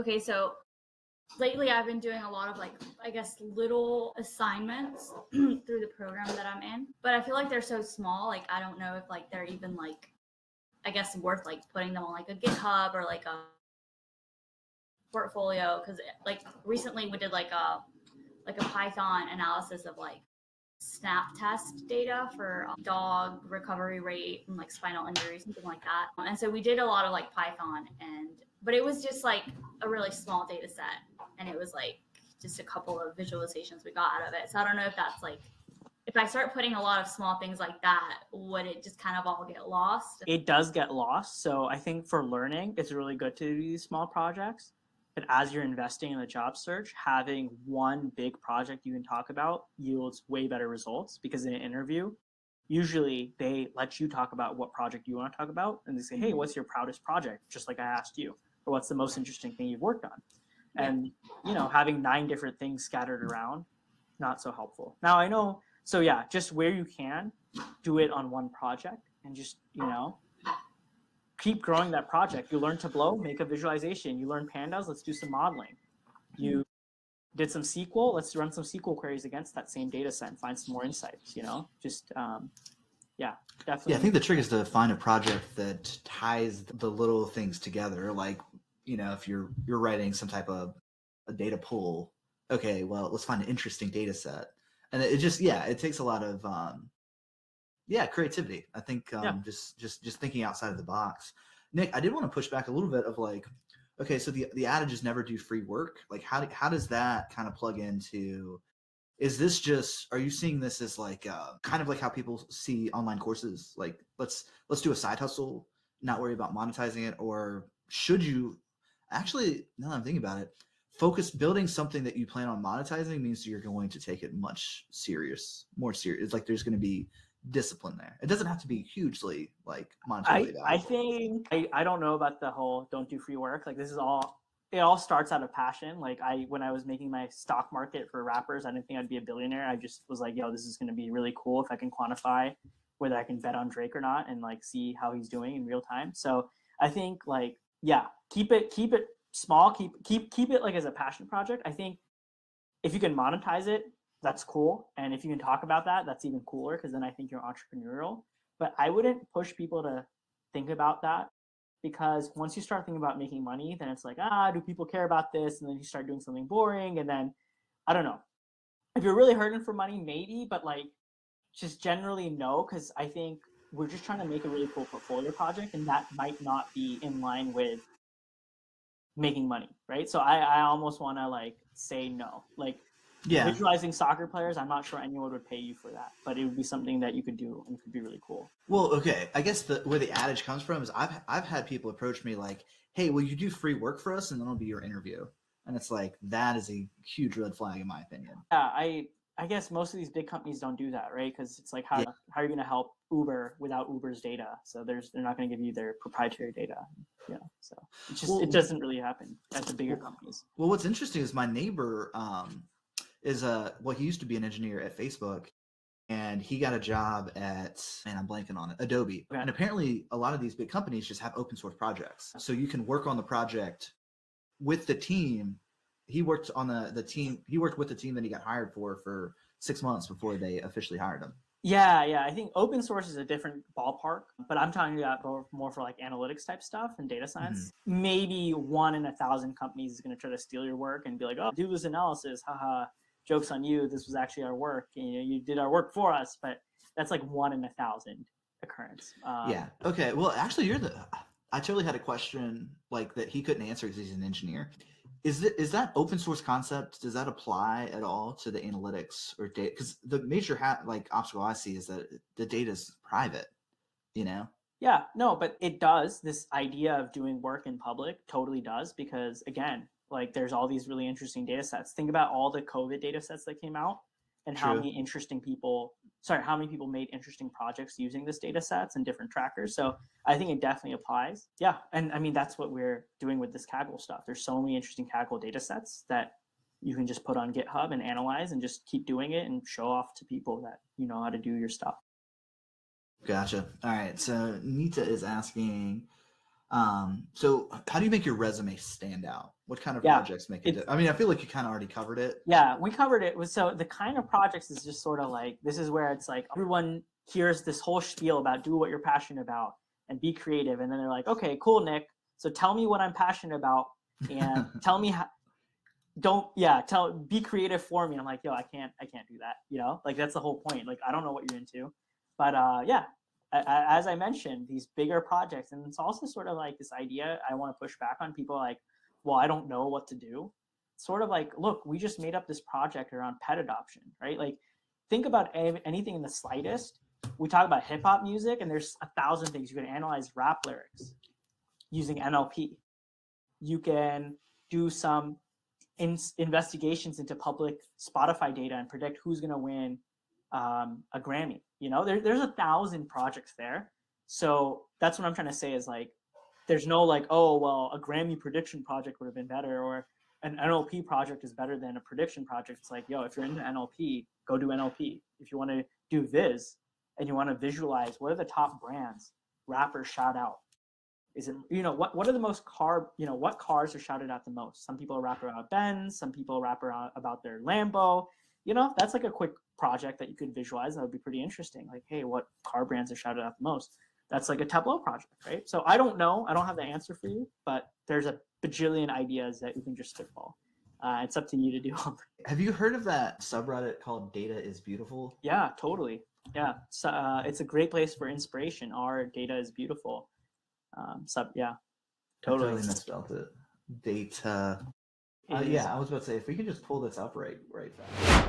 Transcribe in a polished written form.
Okay, so lately I've been doing a lot of like, I guess, little assignments through the program that I'm in, but I feel like they're so small. Like, I don't know if like they're even like, I guess, worth like putting them on like a GitHub or like a portfolio. Cause like recently we did like a Python analysis of like snap test data for dog recovery rate and like spinal injury, something like that. And so we did a lot of like Python, but it was just like a really small data set, and it was like just a couple of visualizations we got out of it. So I don't know if that's like, if I start putting a lot of small things like that, would it just kind of all get lost? It does get lost. So I think for learning, it's really good to do these small projects. But as you're investing in a job search, having one big project you can talk about yields way better results, because in an interview, usually they let you talk about what project you want to talk about. And they say, hey, what's your proudest project? Just like I asked you. Or what's the most interesting thing you've worked on? And, having 9 different things scattered around, not so helpful. Now I know, so yeah, just where you can, do it on one project and just, keep growing that project. You learn Tableau, make a visualization. You learn pandas, let's do some modeling. You did some SQL, let's run some SQL queries against that same data set and find some more insights, just, definitely. Yeah, I think the trick is to find a project that ties the little things together. Like, if you're writing some type of a data pool, okay, well, let's find an interesting data set. And it just, it takes a lot of, creativity. I think just thinking outside of the box. Nick, I did want to push back a little bit of like, okay, so the adage is never do free work. Like, how does that kind of plug into? Is this just? Are you seeing this as like kind of like how people see online courses? Like, let's do a side hustle, not worry about monetizing it, or should you actually? Now that I'm thinking about it, building something that you plan on monetizing means you're going to take it more serious. It's like there's going to be discipline there. It doesn't have to be hugely like monetarily valuable. I think I don't know about the whole don't do free work. Like, it all starts out of passion. Like, when I was making my stock market for rappers, I didn't think I'd be a billionaire. I just was like, yo, this is going to be really cool if I can quantify whether I can bet on Drake or not and like see how he's doing in real time. So I think like, keep it small, keep it like as a passion project. I think if you can monetize it, that's cool. And if you can talk about that, that's even cooler, because then I think you're entrepreneurial. But I wouldn't push people to think about that, because once you start thinking about making money, then it's like, do people care about this? And then you start doing something boring. And then, I don't know. If you're really hurting for money, maybe, but like, just generally no, because I think we're just trying to make a really cool portfolio project, and that might not be in line with making money, right? So I almost want to like say no. Like, visualizing soccer players, I'm not sure anyone would pay you for that, but it would be something that you could do and could be really cool. Well, okay, I guess where the adage comes from is I've had people approach me like, hey, will you do free work for us, and then it'll be your interview. And it's like, that is a huge red flag in my opinion. Yeah, I guess most of these big companies don't do that, right? Because it's like, how are you going to help Uber without Uber's data? So they're not going to give you their proprietary data. So it doesn't really happen at the bigger companies. Well, what's interesting is my neighbor is he used to be an engineer at Facebook, and he got a job at, and I'm blanking on it, Adobe. Okay. And apparently a lot of these big companies just have open source projects. So you can work on the project with the team. He worked on the team. He worked with the team that he got hired for 6 months before they officially hired him. Yeah. I think open source is a different ballpark, but I'm talking about more for like analytics type stuff and data science. Mm-hmm. Maybe 1 in 1,000 companies is going to try to steal your work and be like, oh, do this analysis. Haha. Joke's on you. This was actually our work. You did our work for us, but that's like 1 in 1,000 occurrence. Okay. Well, actually, I totally had a question like that he couldn't answer because he's an engineer. Is that open source concept? Does that apply at all to the analytics or data? Because the major obstacle I see is that the data is private. Yeah. No, but it does. This idea of doing work in public totally does, because again, like, there's all these really interesting data sets. Think about all the COVID data sets that came out and how many people made interesting projects using this data sets and different trackers. So I think it definitely applies. Yeah. And I mean, that's what we're doing with this Kaggle stuff. There's so many interesting Kaggle data sets that you can just put on GitHub and analyze and just keep doing it and show off to people that you know how to do your stuff. Gotcha. All right. So Nita is asking, So how do you make your resume stand out? What kind of Yeah, projects make it? I mean, I feel like you kind of already covered it. Yeah, we covered it. So the kind of projects is just sort of like, this is where it's like everyone hears this whole spiel about do what you're passionate about and be creative. And then they're like, okay, cool, Nick. So tell me what I'm passionate about and tell me how, be creative for me. I'm like, yo, I can't do that. You know, like that's the whole point. Like, I don't know what you're into, but yeah, as I mentioned, these bigger projects, and it's also sort of like this idea I want to push back on people like, well, I don't know what to do. Sort of like, look, we just made up this project around pet adoption, right? Like, think about anything in the slightest. We talk about hip hop music, and there's 1,000 things. You can analyze rap lyrics using NLP. You can do some investigations into public Spotify data and predict who's going to win a Grammy. You know, there's 1,000 projects there. So that's what I'm trying to say is like, there's no like, oh, well, a Grammy prediction project would have been better, or an NLP project is better than a prediction project. It's like, yo, if you're into NLP, go do NLP. If you want to do Viz and you want to visualize what are the top brands rappers shout out, is it, you know, what are the most what cars are shouted out the most? Some people rap about Benz, some people rap about their Lambo. You know, that's like a quick project that you could visualize. That would be pretty interesting. Like, hey, what car brands are shouted out the most? That's like a Tableau project, right? So I don't know. I don't have the answer for you, but there's a bajillion ideas that you can just spitball. It's up to you to do them. Have you heard of that subreddit called Data is Beautiful? Yeah, totally. Yeah, so, it's a great place for inspiration. Our data is beautiful. Yeah, totally. I totally misspelled it. Data. Yeah, I was about to say, if we could just pull this up right fast.